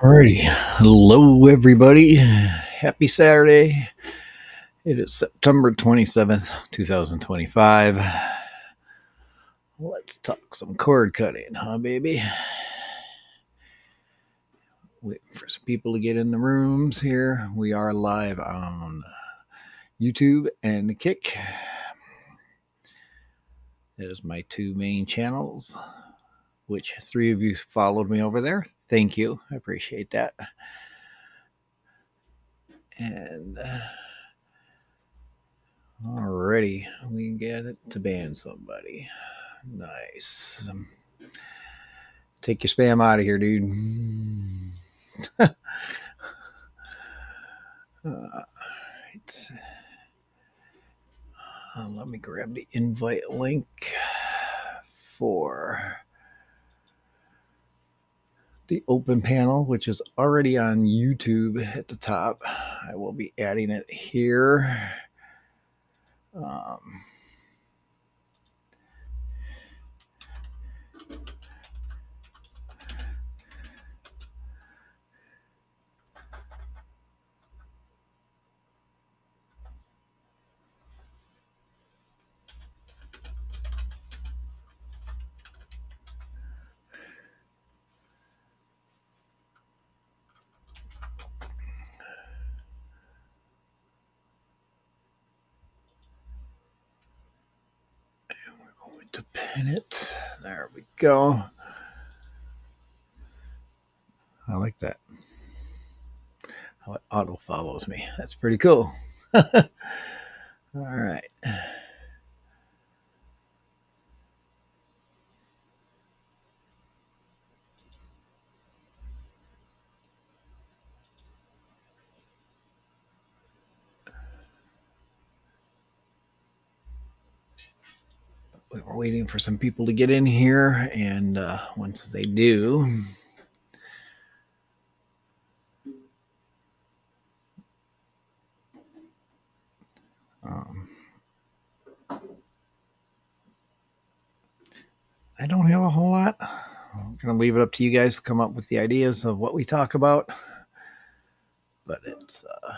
Alrighty. Hello, everybody. Happy Saturday. It is September 27th, 2025. Let's talk some cord cutting, huh, baby? Waiting for some people to get in the rooms here. We are live on YouTube and the Kick. There's my two main channels, which 3 of you followed me over there. Thank you. I appreciate that. And already we can get it to ban somebody. Nice. Take your spam out of here, dude. Right. Let me grab the invite link for the open panel, which is already on YouTube at the top. I will be adding it here. To pin it. There we go. I like that. How it auto follows me. That's pretty cool. All right. We were waiting for some people to get in here, and once they do, I don't have a whole lot. I'm going to leave it up to you guys to come up with the ideas of what we talk about. But it's all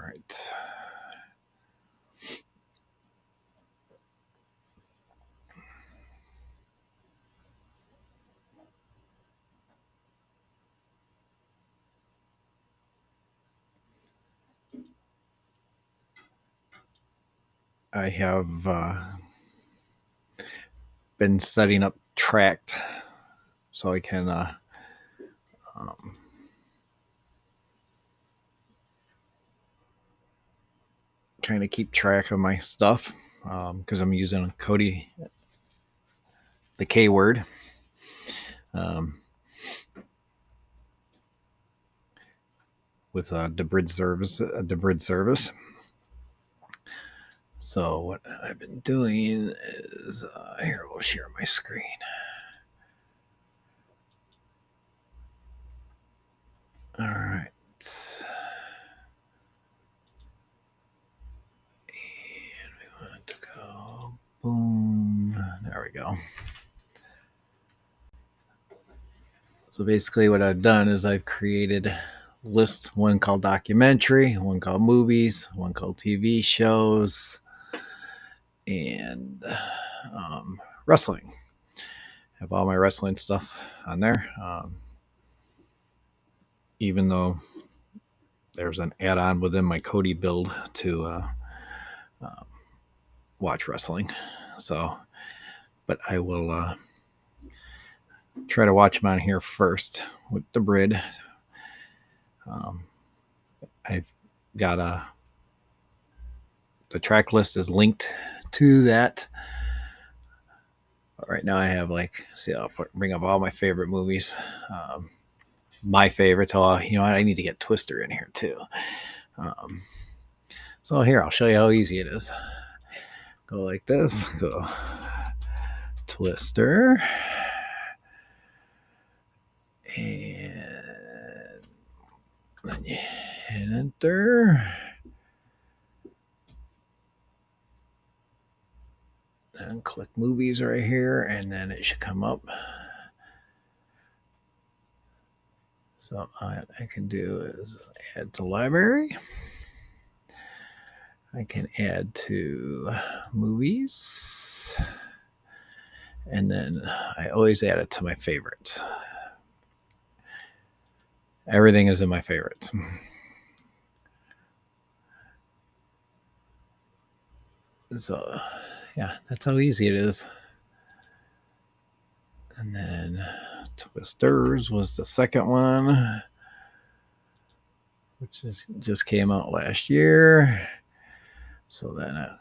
right. I have been setting up Tracked so I can kind of keep track of my stuff because I'm using Coord, the Coord. With a debrid service. So what I've been doing is here, we'll share my screen. All right. And we want to go boom. There we go. So basically what I've done is I've created lists, one called documentary, one called movies, one called TV shows, and wrestling. I have all my wrestling stuff on there. Even though there's an add-on within my Coord build to watch wrestling. So, but I will try to watch them on here first with the Brid. I've got the track list is linked to that. But right now I have I'll bring up all my favorite movies. My favorites. You know what? I need to get Twister in here too. So here, I'll show you how easy it is. Go like this. Go Twister. And then you hit enter. And click movies right here, and then it should come up. So what I can do is add to library. I can add to movies. And then I always add it to my favorites. Everything is in my favorites. So, yeah, that's how easy it is. And then Twisters was the second one, which just came out last year. So then I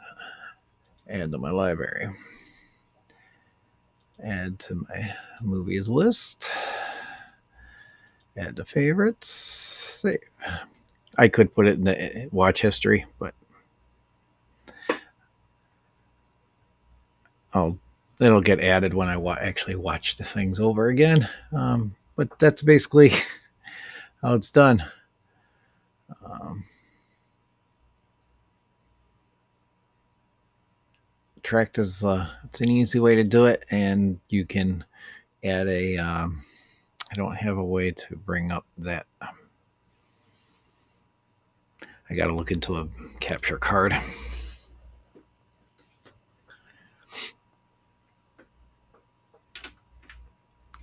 add to my library. Add to my movies list. Add to favorites. Save. I could put it in the watch history, but it'll get added when I actually watch the things over again. But that's basically how it's done. Tracked is it's an easy way to do it, and you can add a. I don't have a way to bring up that. I got to look into a capture card.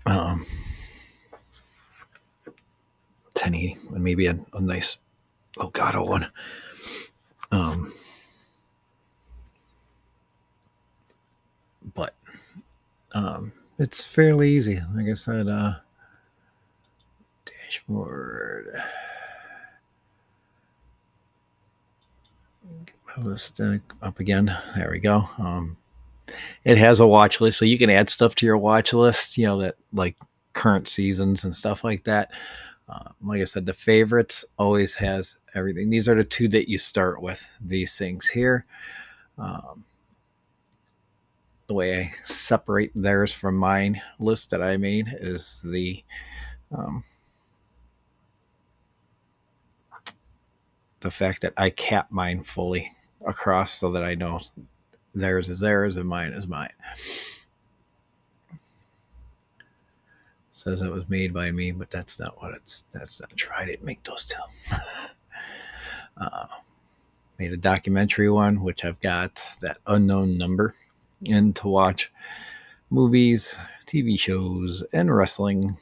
Um, 1080 and maybe a nice Elgato one. But it's fairly easy. Like I said, dashboard. Get my list up again. There we go. It has a watch list, so you can add stuff to your watch list. You know, that like current seasons and stuff like that. Like I said, the favorites always has everything. These are the two that you start with. These things here. The way I separate theirs from mine list that I made is the fact that I cap mine fully across so that I know theirs is theirs and mine is mine. Says it was made by me, but that's not what that's not true. I didn't make those two. Made a documentary one, which I've got that unknown number in to watch movies, TV shows, and wrestling.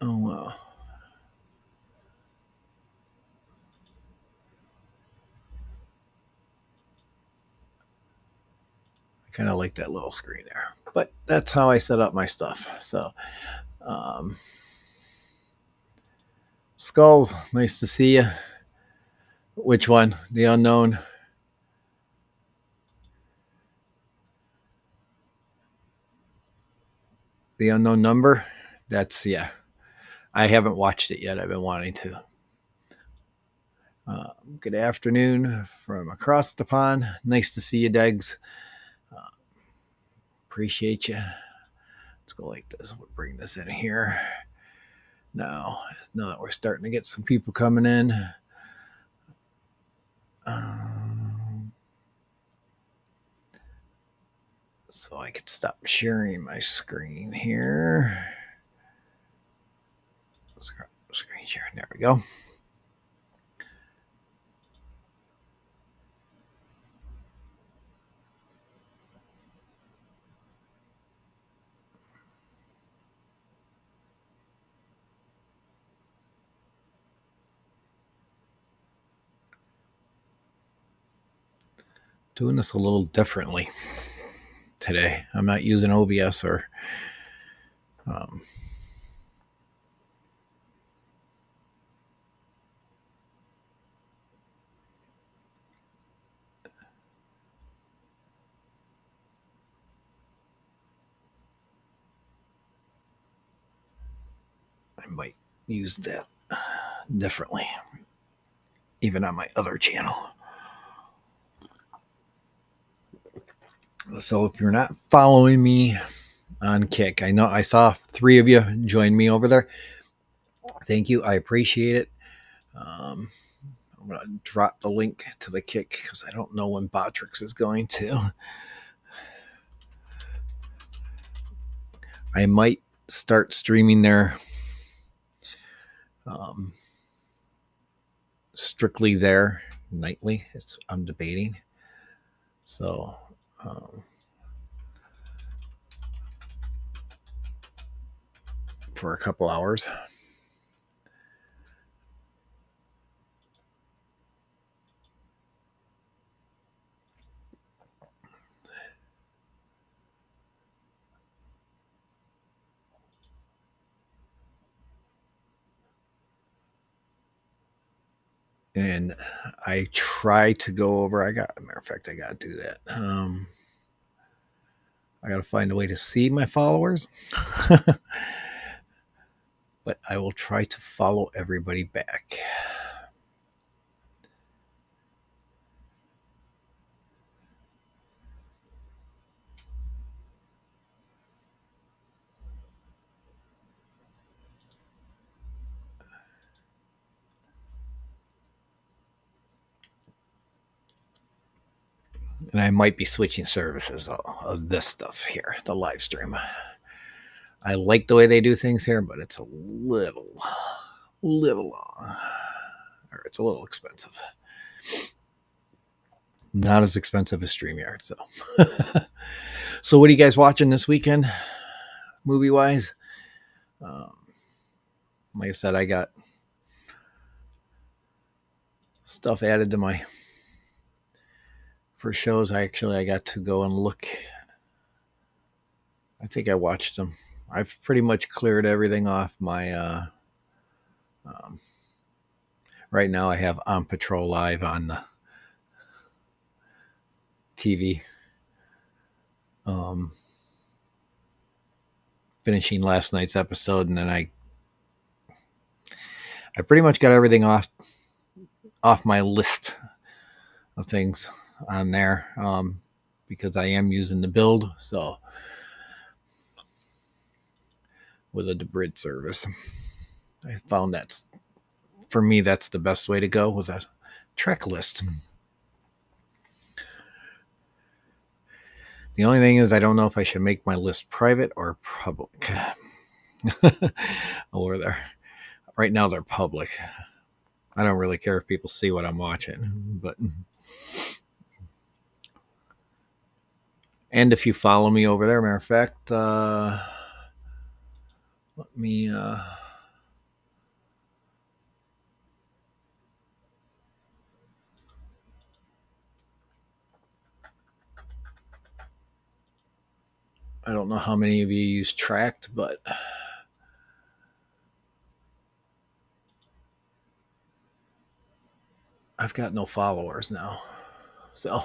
Oh wow. I kind of like that little screen there. But that's how I set up my stuff. So, Skulls, nice to see you. Which one? The unknown? The unknown number? That's, yeah. I haven't watched it yet. I've been wanting to. Good afternoon from across the pond. Nice to see you, Degs. Appreciate you. Let's go like this. We'll bring this in here. Now that we're starting to get some people coming in. So I could stop sharing my screen here. Screen share. There we go. Doing this a little differently today. I'm not using OBS or I might use that differently, even on my other channel. So if you're not following me on Kick, I know I saw 3 of you join me over there. Thank you. I appreciate it. Um, I'm going to drop the link to the Kick because I don't know when Botrix is going to. I might start streaming there, strictly there nightly. I'm debating. So, for a couple hours. And I try to go over. Matter of fact, I got to do that. I got to find a way to see my followers, but I will try to follow everybody back. And I might be switching services of this stuff here, the live stream. I like the way they do things here, but it's a little long. Or it's a little expensive. Not as expensive as StreamYard. So what are you guys watching this weekend, movie wise? Like I said, I got stuff added to my for shows. I got to go and look. I think I watched them. I've pretty much cleared everything off my. Right now, I have On Patrol Live on the TV. Finishing last night's episode, and then I pretty much got everything off my list of things on there, because I am using the build. So with a debrid service, I found that's for me that's the best way to go with a trek list. The only thing is I don't know if I should make my list private or public. Or they're right now they're public. I don't really care if people see what I'm watching, but and if you follow me over there, matter of fact, let me I don't know how many of you use Tracked, but I've got no followers now. So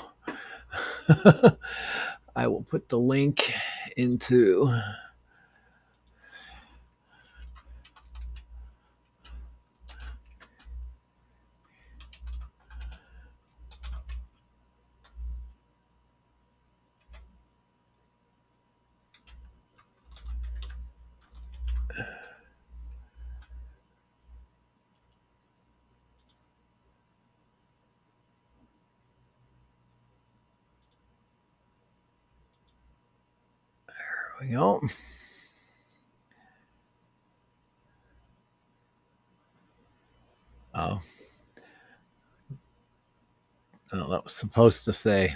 I will put the link into there we go. Oh, that was supposed to say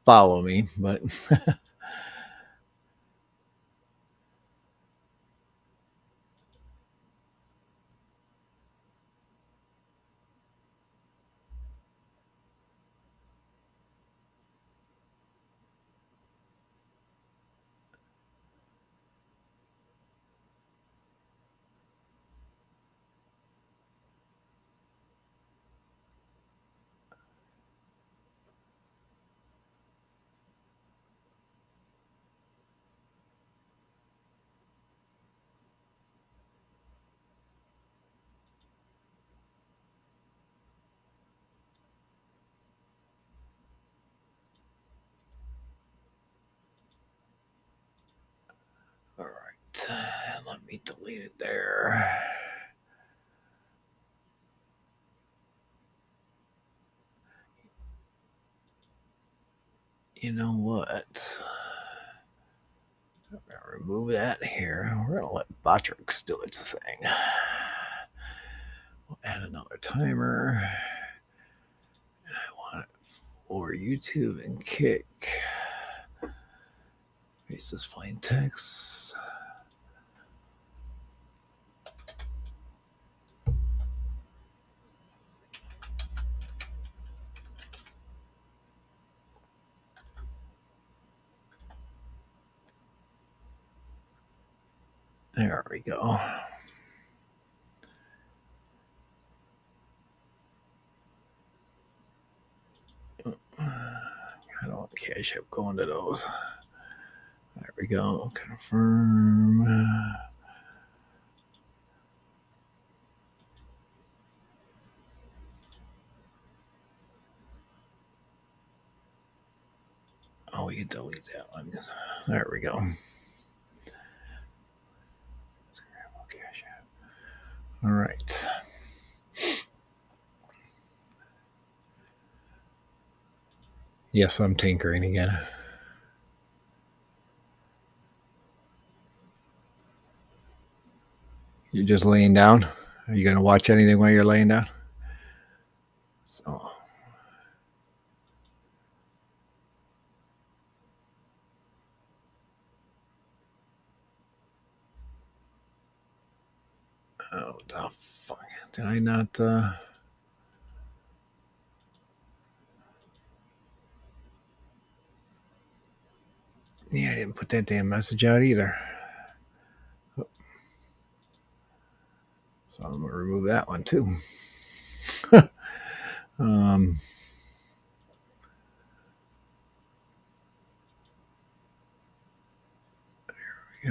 follow me, but all right. Let me delete it there. You know what? I'm going to remove that here. We're going to let Botrix do its thing. We'll add another timer. And I want it for YouTube and Kick. Paste this plain text. There we go. I don't want Cash App going to those. There we go. Confirm. Oh, we can delete that one. There we go. All right. Yes, I'm tinkering again. You're just laying down? Are you going to watch anything while you're laying down? So. Oh, the fuck. Did I not... Yeah, I didn't put that damn message out either. So I'm going to remove that one too. There we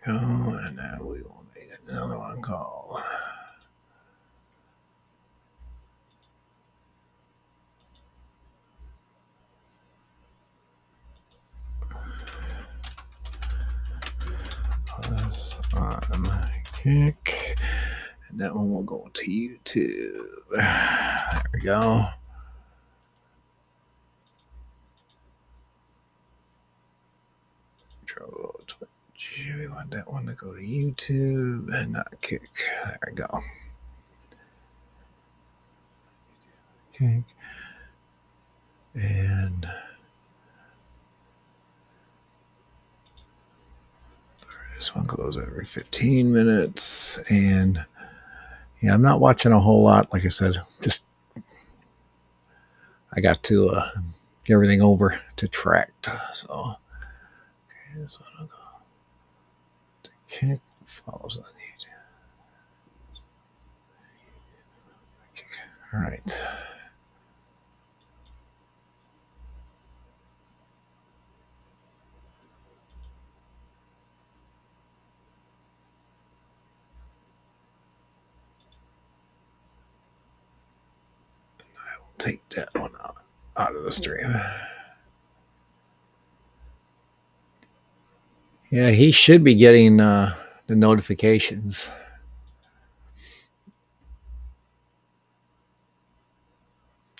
go. And then we will make another one called... Plus on Kick. And that one will go to YouTube. There we go. Twitch. We want that one to go to YouTube and not Kick. There we go. Kick. And this one goes every 15 minutes. And yeah, I'm not watching a whole lot. Like I said, just I got to get everything over to Tracked. So, okay, this one will go to Kick. Follows on YouTube. Kick. All right. Take that one out of the stream. Yeah, he should be getting the notifications.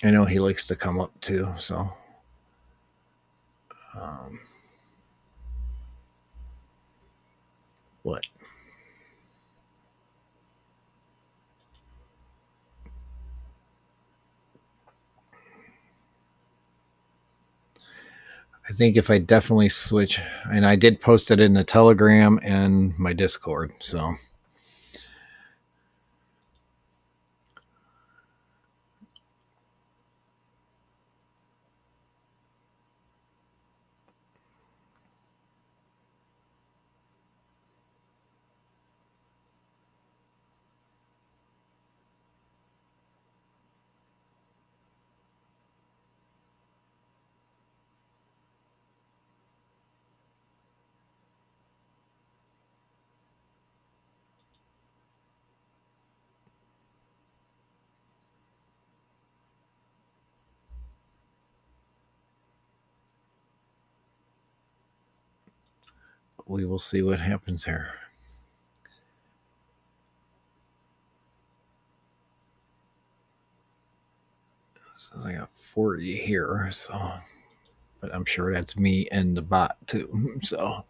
I know he likes to come up too, so. What? I think if I definitely switch, and I did post it in the Telegram and my Discord, so. we will see what happens here. So I got 40 here, so but I'm sure that's me and the bot too. So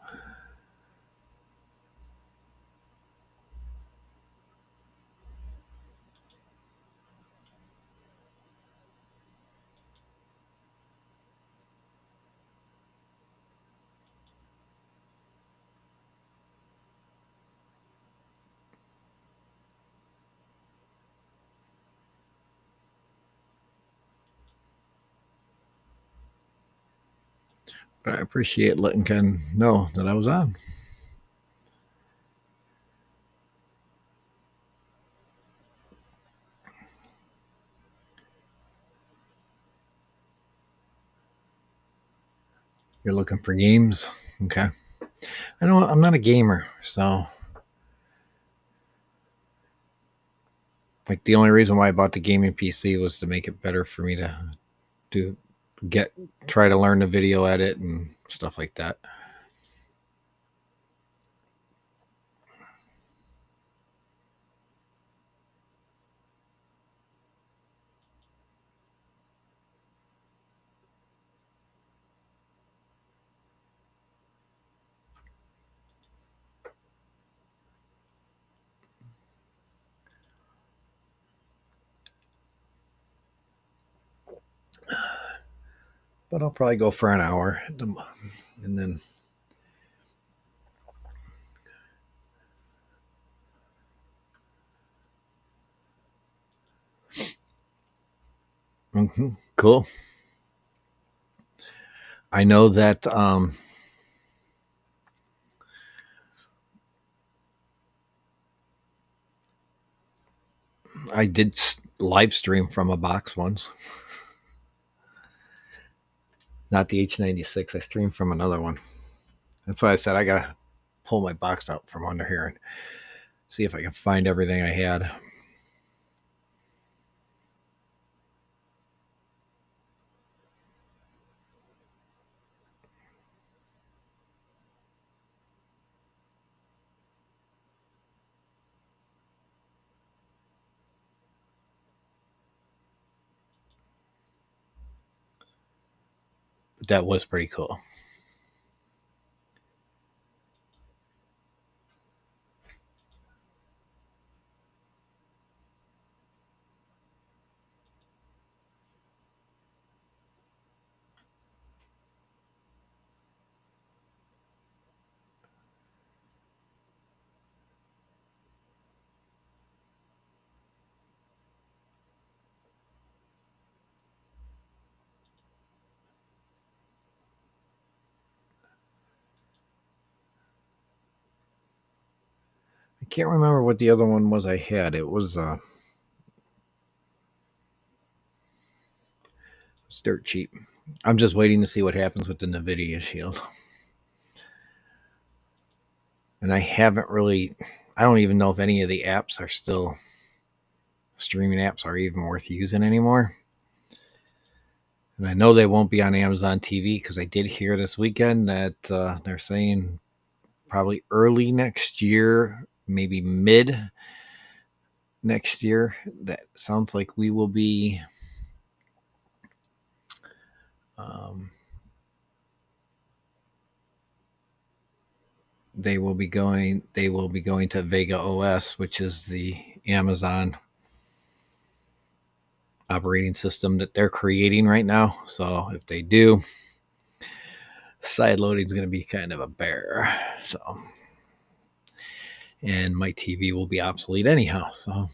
but I appreciate letting Ken know that I was on. You're looking for games? Okay. I know I'm not a gamer, so like the only reason why I bought the gaming PC was to make it better for me to get try to learn the video edit and stuff like that. But I'll probably go for an hour and then cool. I know that I did live stream from a box once. Not the H96. I streamed from another one. That's why I said I gotta pull my box out from under here and see if I can find everything I had. But that was pretty cool. I can't remember what the other one was I had. It was it's dirt cheap. I'm just waiting to see what happens with the NVIDIA Shield. And I haven't really, I don't even know if any of the apps are still, streaming apps are even worth using anymore. And I know they won't be on Amazon TV because I did hear this weekend that they're saying probably early next year, maybe mid next year. That sounds like we will be they will be going to Vega OS, which is the Amazon operating system that they're creating right now. So if they do, side loading is going to be kind of a bear. So, and my TV will be obsolete anyhow. So,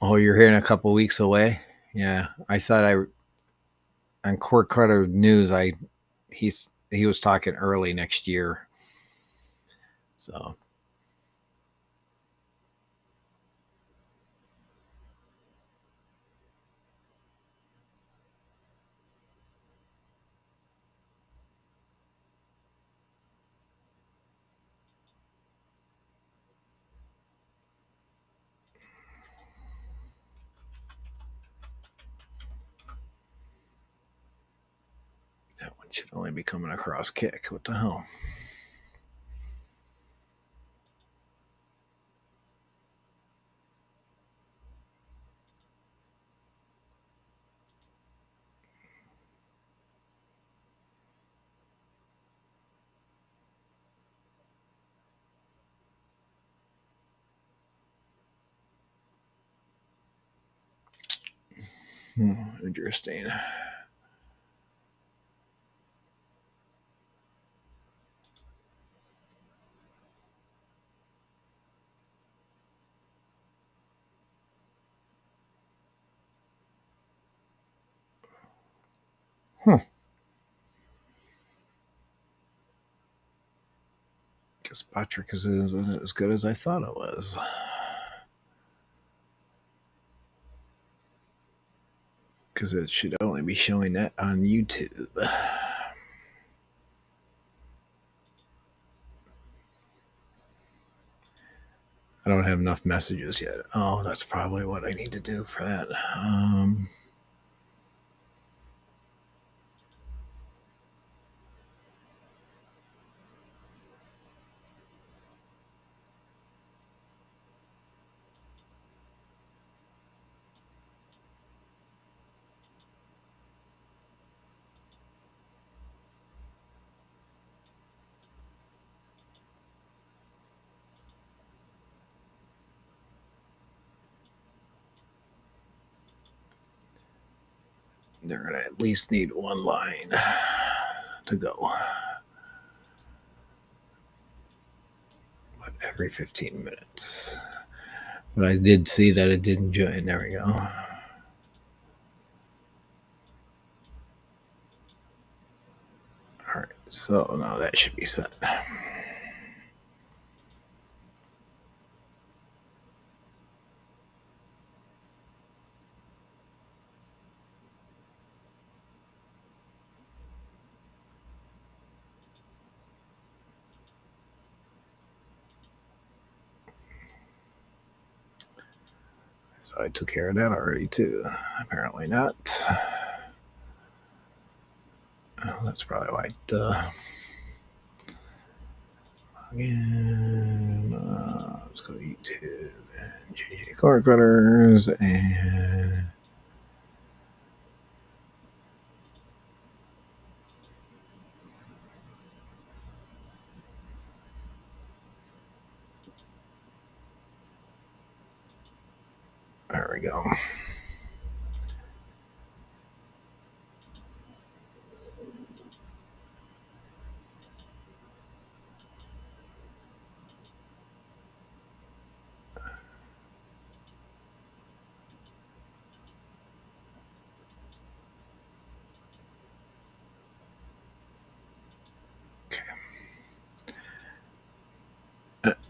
oh, you're here in a couple weeks away. Yeah, I thought on Coord Carter News, he was talking early next year. So that one It should only be coming across kick. What the hell? Interesting. Guess Patrick isn't as good as I thought it was. Because it should only be showing that on YouTube. I don't have enough messages yet. Oh, that's probably what I need to do for that. They're going to at least need one line to go. But every 15 minutes. But I did see that it didn't join. There we go. All right, so now that should be set. So I took care of that already too. Apparently not. Oh, that's probably why. Again, let's go to YouTube and JJ Cord Cutters and there we go.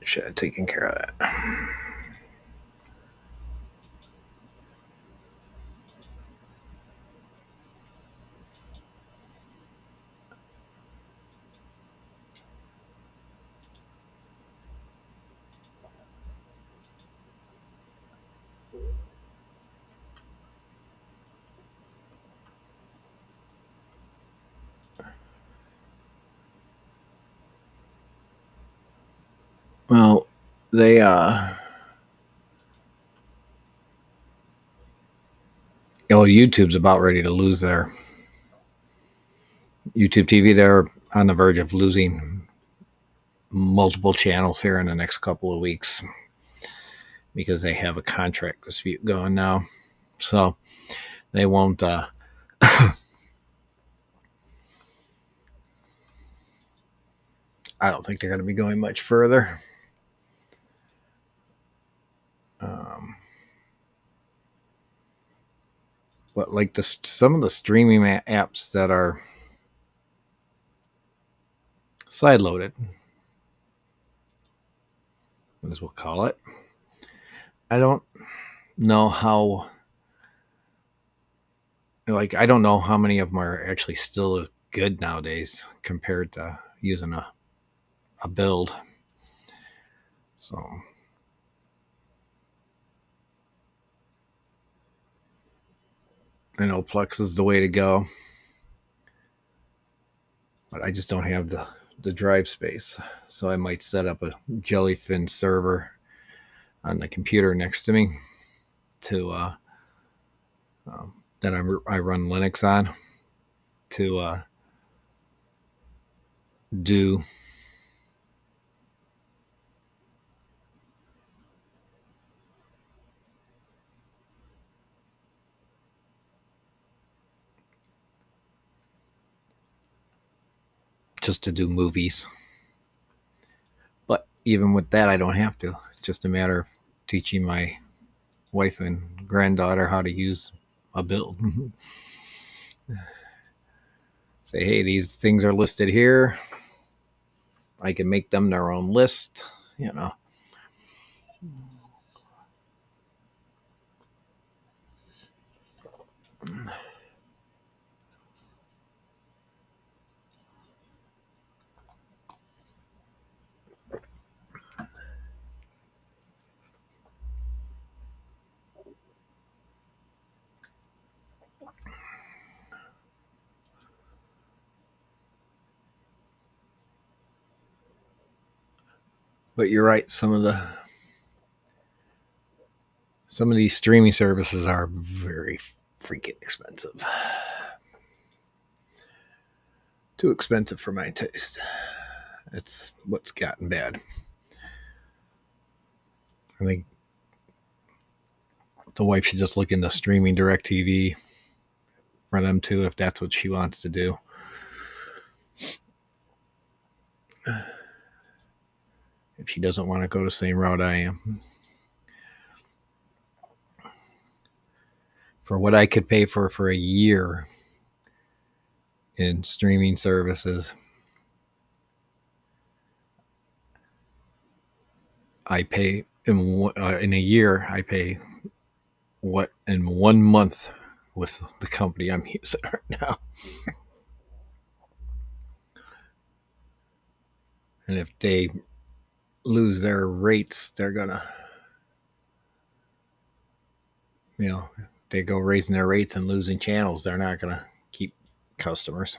Should have taken care of that. Well, they YouTube's about ready to lose their YouTube TV. They're on the verge of losing multiple channels here in the next couple of weeks because they have a contract dispute going now. So they won't. I don't think they're going to be going much further. But like some of the streaming apps that are side-loaded, as we'll call it, I don't know how. Like, I don't know how many of them are actually still good nowadays compared to using a build. So I know Plex is the way to go. but I just don't have the drive space. So I might set up a Jellyfin server on the computer next to me to that I run Linux on to do just to do movies. But even with that, I don't have to. It's just a matter of teaching my wife and granddaughter how to use a build. Say, hey, these things are listed here. I can make them their own list, you know. But you're right. Some of these streaming services are very freaking expensive. Too expensive for my taste. It's what's gotten bad. I think the wife should just look into streaming DirecTV for them too, if that's what she wants to do. If she doesn't want to go the same route I am. For what I could pay for a year in streaming services, I pay in a year. I pay what in 1 month with the company I'm using right now. And if they lose their rates, they're gonna, they go raising their rates and losing channels. They're not gonna keep customers.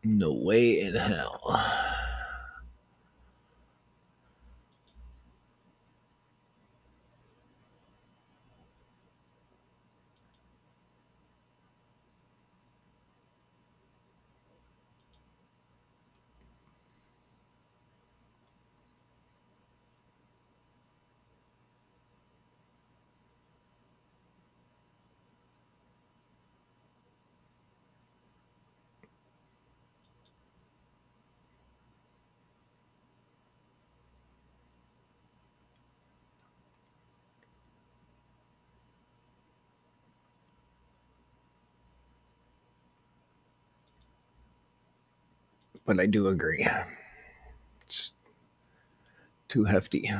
No way in hell. But I do agree. It's too hefty.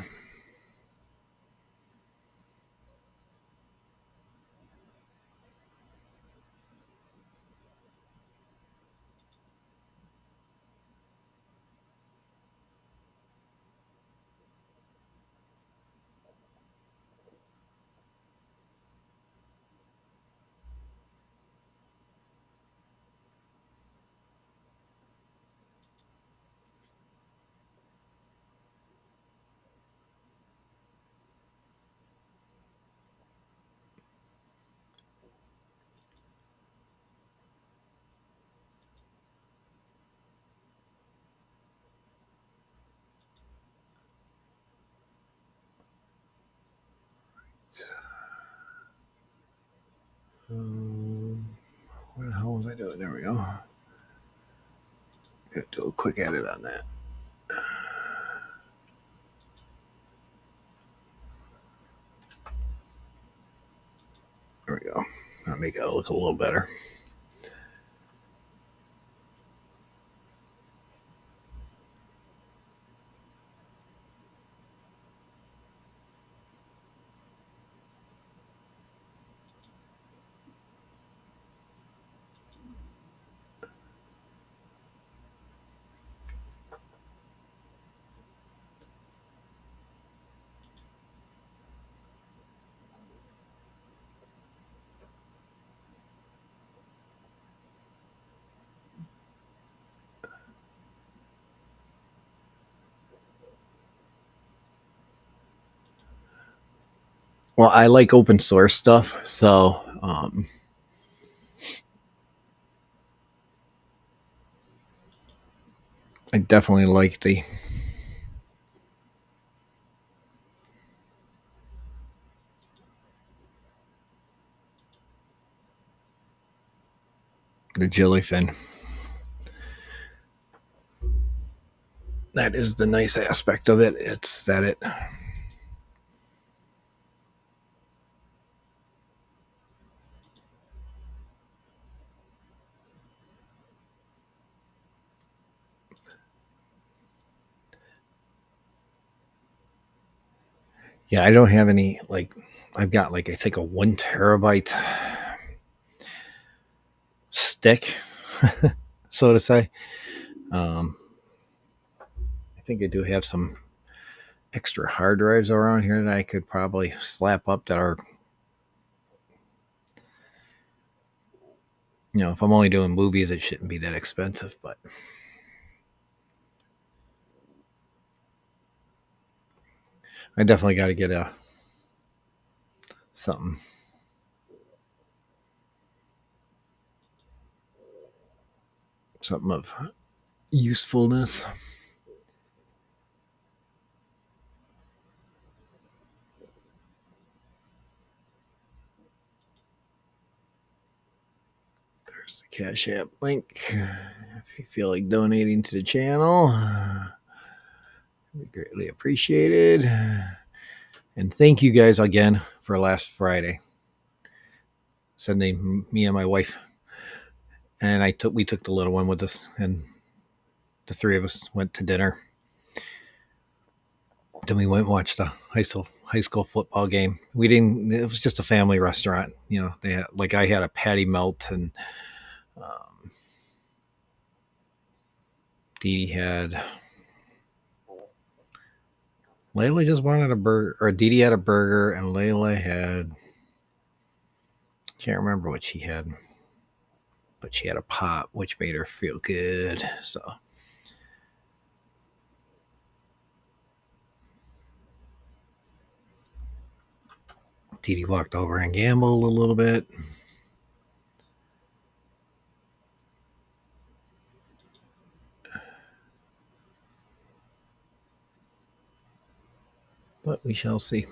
What the hell was I doing? There we go. Gonna do a quick edit on that. There we go. I'll make it look a little better. Well, I like open source stuff, so I definitely like the jellyfin. That is the nice aspect of it. It's that yeah, I don't have any like I've got like I think a 1 terabyte stick, so to say. Um, I think I do have some extra hard drives around here that I could probably slap up that are, if I'm only doing movies, it shouldn't be that expensive. But I definitely got to get a something something of usefulness. There's the Cash App link. If you feel like donating to the channel, we greatly appreciated. And thank you guys again for last Friday sending me and my wife, and we took the little one with us, and the three of us went to dinner. Then we went and watched a high school football game. We didn't. It was just a family restaurant. They had, like, I had a patty melt, and um, Dee Dee had. Layla just wanted a burger, or Dee Dee had a burger, and Layla had. Can't remember what she had, but she had a pop, which made her feel good. So Dee Dee walked over and gambled a little bit. But we shall see.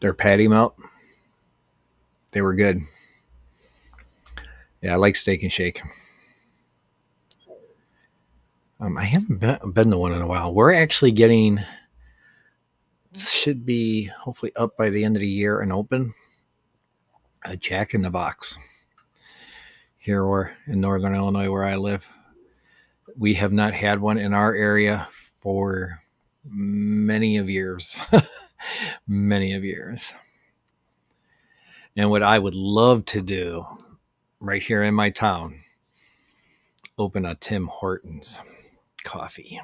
Their patty melt, they were good. Yeah, I like Steak and Shake. I haven't been to one in a while. We're actually getting, should be hopefully up by the end of the year and open, a Jack in the Box here or in Northern Illinois where I live. We have not had one in our area for many of years. Many of years. And what I would love to do right here in my town, open a Tim Hortons coffee.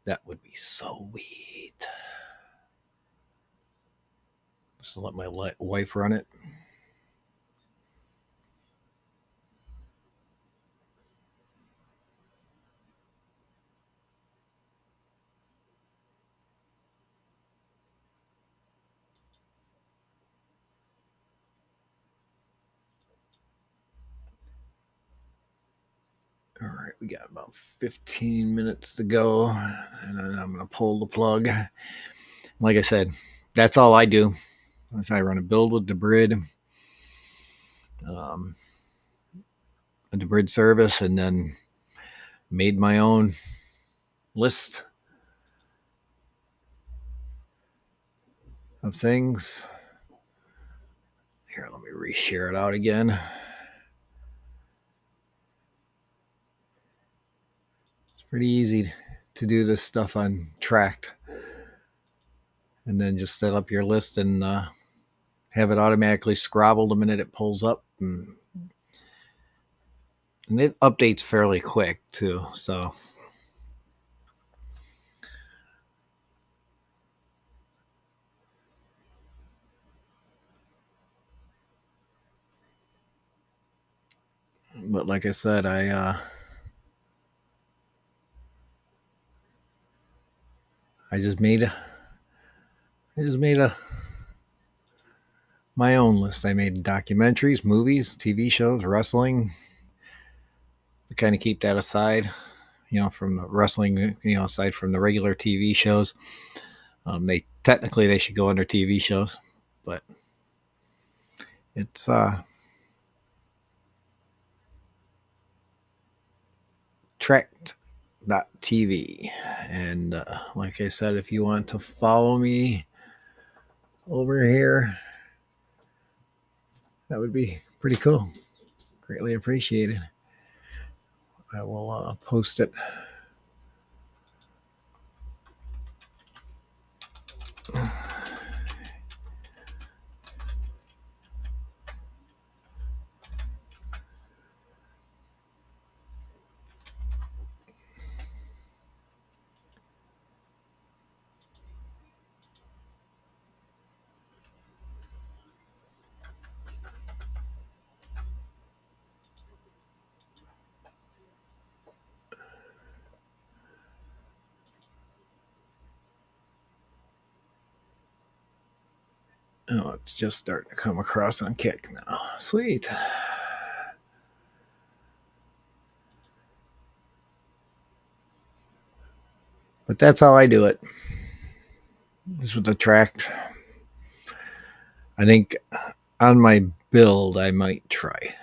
That would be so sweet. Just let my wife run it. All right, we got about 15 minutes to go, and then I'm going to pull the plug. Like I said, that's all I do. I run a build with Debrid, um, a Debrid service, and then made my own list of things. Here, let me reshare it out again. pretty easy to do this stuff on Tracked, and then just set up your list and have it automatically scrabble the minute it pulls up, and it updates fairly quick too. So, but like I said, I just made a I just made a my own list. I made documentaries, movies, TV shows, wrestling. To kind of keep that aside, from the wrestling, aside from the regular TV shows. They technically they should go under TV shows, but it's Trek.tv. And like I said, if you want to follow me over here, that would be pretty cool. Greatly appreciated. I will post it. Oh, it's just starting to come across on Kick now. Sweet. But that's how I do it. Just with the Tracked. I think on my build, I might try.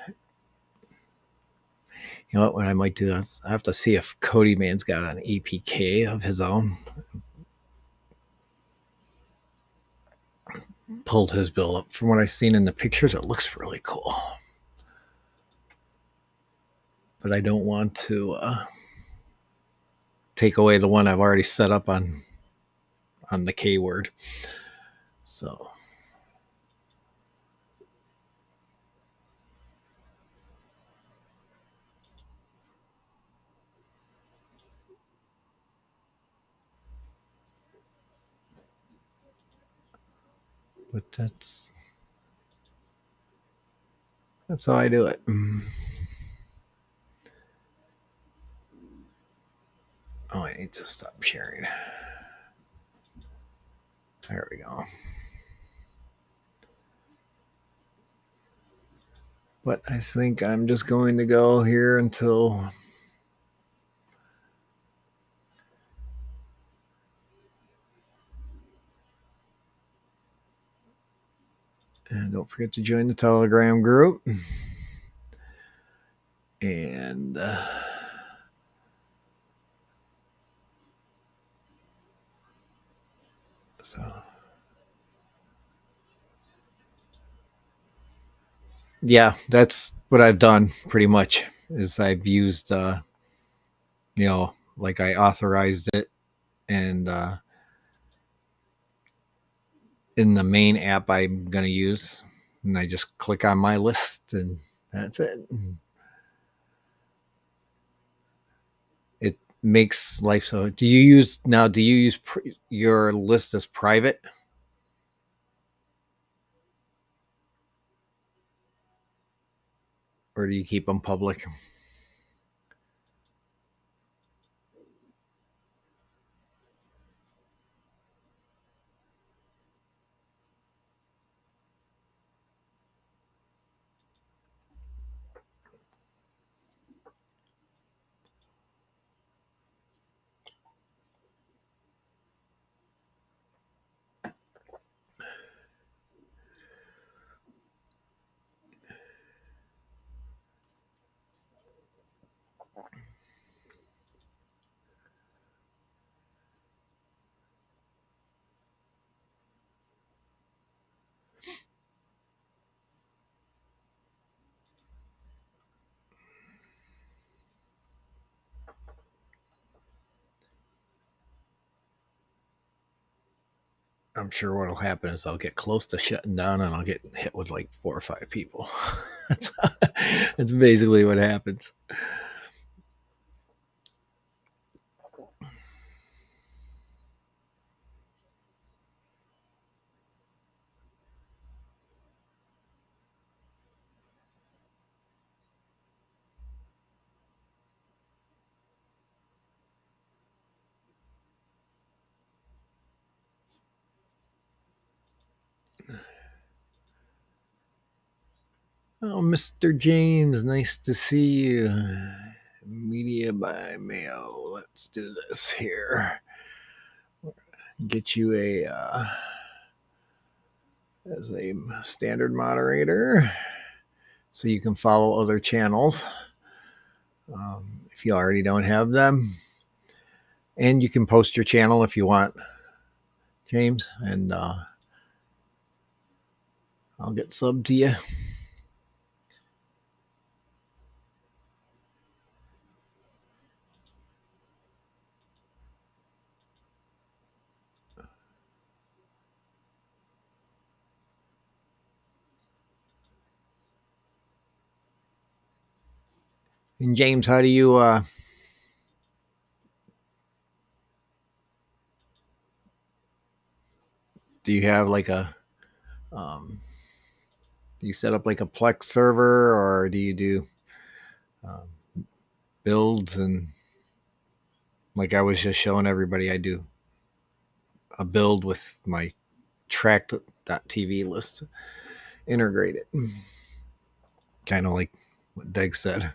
You know what I might do is I have to see if Cody Man's got an APK of his own. Pulled his build up. From what I've seen in the pictures, it looks really cool. But I don't want to take away the one I've already set up on the Coord. So, but that's how I do it. Oh, I need to stop sharing. There we go. But I think I'm just going to go here until and don't forget to join the Telegram group. And so yeah, that's what I've done pretty much is I've used like I authorized it and in the main app I'm going to use and I just click on my list and that's it. It makes life so. Do you use your list as private? Or do you keep them public? I'm sure what'll happen is I'll get close to shutting down and I'll get hit with like 4 or 5 people. that's, that's basically what happens. Oh, Mr. James, nice to see you. Media by mail. Let's do this here. Get you as a standard moderator so you can follow other channels if you already don't have them. And you can post your channel if you want, James, and I'll get subbed to you. And James, how do you do you have like a do you set up like a Plex server, or do you do builds? And like I was just showing everybody, I do a build with my track.tv list integrated, kind of like what Deg said.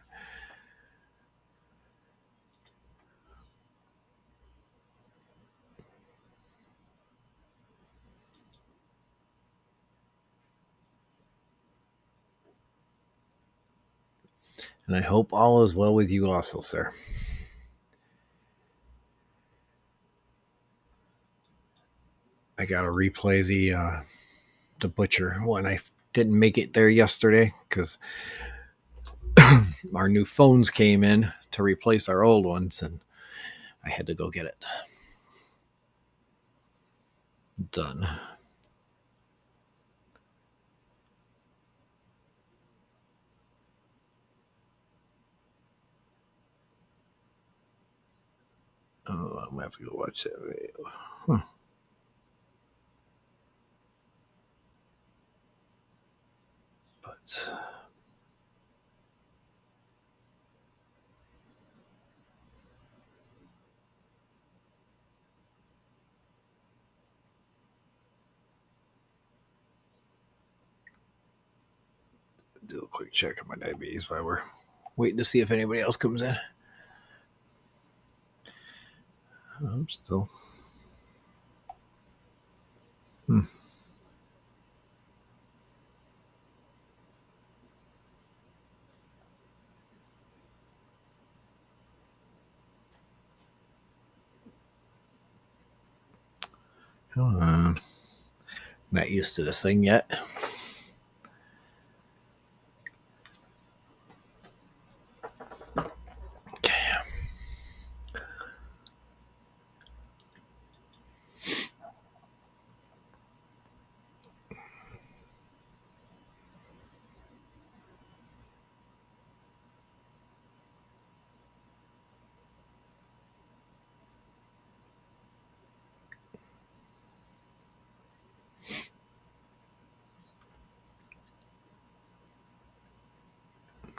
And I hope all is well with you also, sir. I gotta replay the butcher one. I didn't make it there yesterday because our new phones came in to replace our old ones, and I had to go get it done. Oh, I'm gonna have to go watch that video. Huh. But do a quick check on my diabetes while we're waiting to see if anybody else comes in. I'm still. Hmm. Come on. Not used to this thing yet. Okay.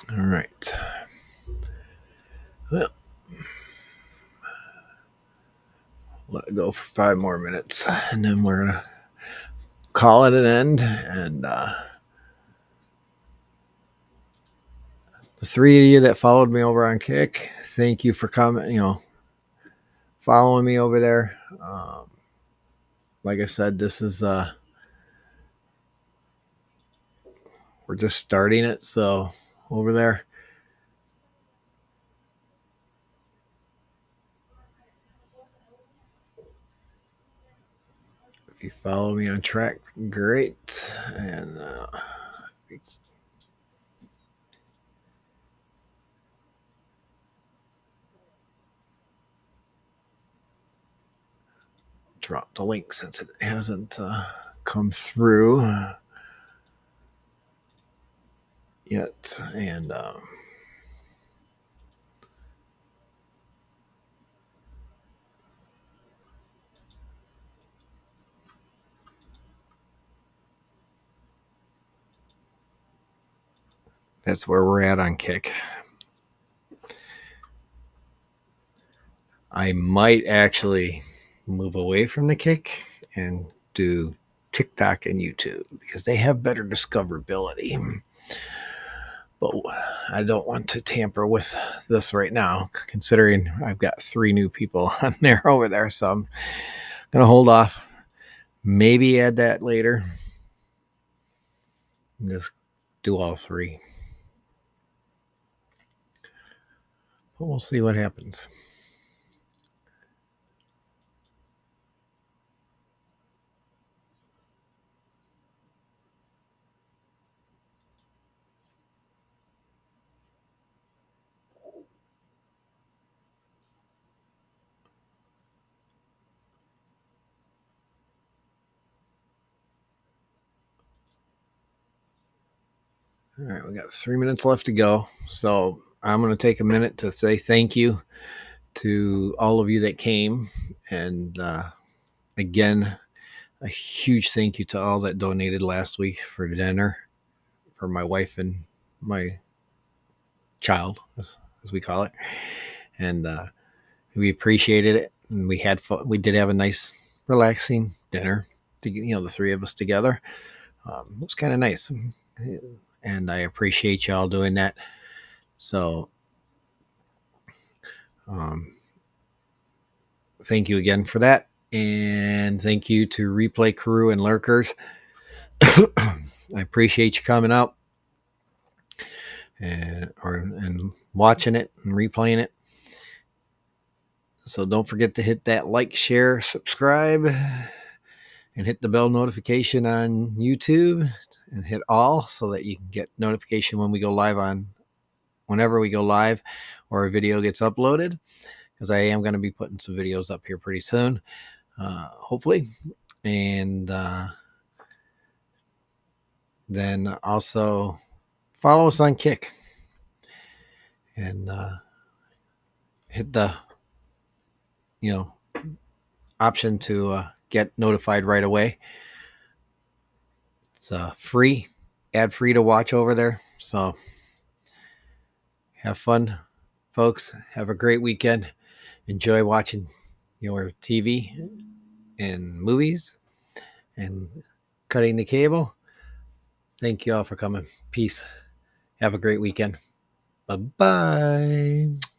All right. Well, let it go for 5 more minutes, and then we're gonna call it an end. And the three of you that followed me over on Kick, thank you for coming. Following me over there. Like I said, this is we're just starting it, so over there. If you follow me on track, great. And drop the link since it hasn't come through yet. And that's where we're at on Kick. I might actually move away from the Kick and do TikTok and YouTube because they have better discoverability. But I don't want to tamper with this right now, considering I've got 3 new people on there over there. So I'm going to hold off. Maybe add that later. Just do all 3. But we'll see what happens. All right, we got 3 minutes left to go. So I'm going to take a minute to say thank you to all of you that came. And again, a huge thank you to all that donated last week for dinner for my wife and my child, as we call it. And we appreciated it. And we had fun. We did have a nice, relaxing dinner, the 3 of us together. It was kind of nice. And I appreciate y'all doing that. So thank you again for that. And thank you to Replay Crew and Lurkers. I appreciate you coming out and watching it and replaying it. So don't forget to hit that like, share, subscribe, and hit the bell notification on YouTube and hit all so that you can get notification when we go live whenever we go live or a video gets uploaded, because I am going to be putting some videos up here pretty soon, hopefully. And then also follow us on Kick and hit the option to get notified right away. It's free, ad free to watch over there. So have fun, folks. Have a great weekend. Enjoy watching your TV and movies and cutting the cable. Thank you all for coming. Peace. Have a great weekend. Bye-bye.